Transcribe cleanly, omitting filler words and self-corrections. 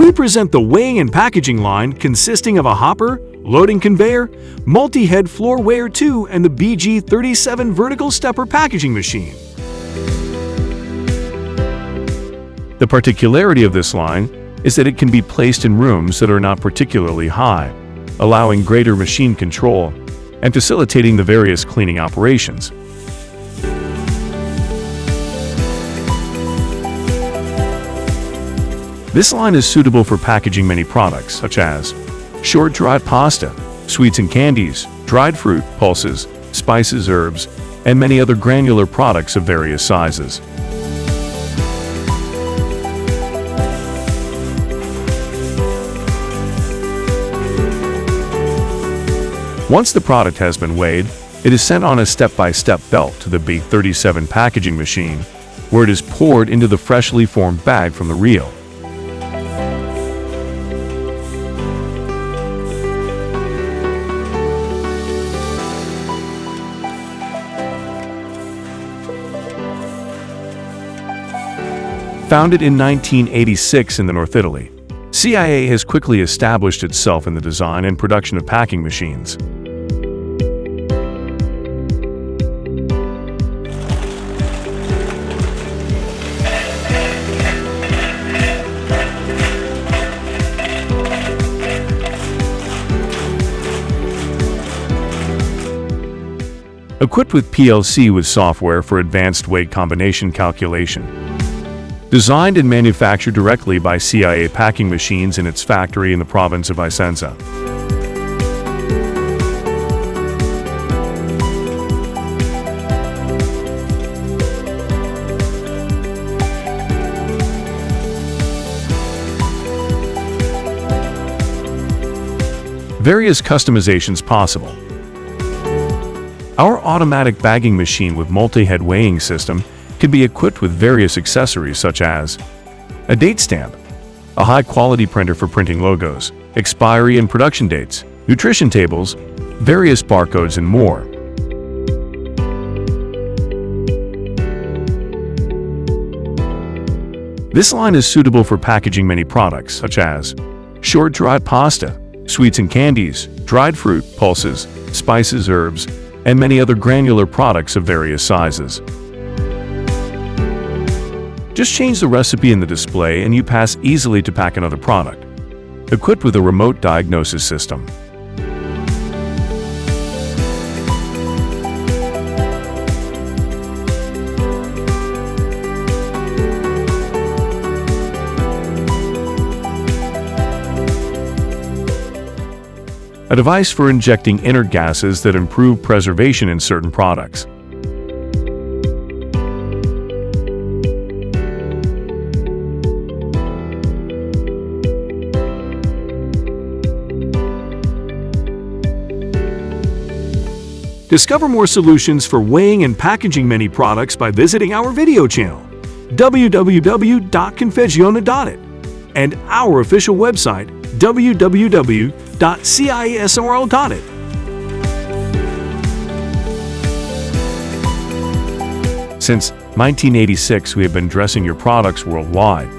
We present the weighing and packaging line consisting of a hopper, loading conveyor, multi-head floor weigher 2, and the BG37 vertical stepper packaging machine. The particularity of this line is that it can be placed in rooms that are not particularly high, allowing greater machine control and facilitating the various cleaning operations. This line is suitable for packaging many products such as short-dried pasta, sweets and candies, dried fruit, pulses, spices, herbs, and many other granular products of various sizes. Once the product has been weighed, it is sent on a step-by-step belt to the BG37 packaging machine, where it is poured into the freshly formed bag from the reel. Founded in 1986 in the North Italy, C.I.A. has quickly established itself in the design and production of packing machines. Equipped with PLC with software for advanced weight combination calculation. Designed and manufactured directly by C.I.A. packing machines in its factory in the province of Vicenza. Various customizations possible. Our automatic bagging machine with multi-head weighing system can be equipped with various accessories such as a date stamp, a high-quality printer for printing logos, expiry and production dates, nutrition tables, various barcodes, and more. This line is suitable for packaging many products such as short-dried pasta, sweets and candies, dried fruit, pulses, spices, herbs, and many other granular products of various sizes. Just change the recipe in the display and you pass easily to pack another product. Equipped with a remote diagnosis system. A device for injecting inert gases that improve preservation in certain products. Discover more solutions for weighing and packaging many products by visiting our video channel, www.𝐏𝐚𝐜𝐤𝐚𝐼.it, and our official website, www.CIASRL.it. Since 1986, we have been dressing your products worldwide.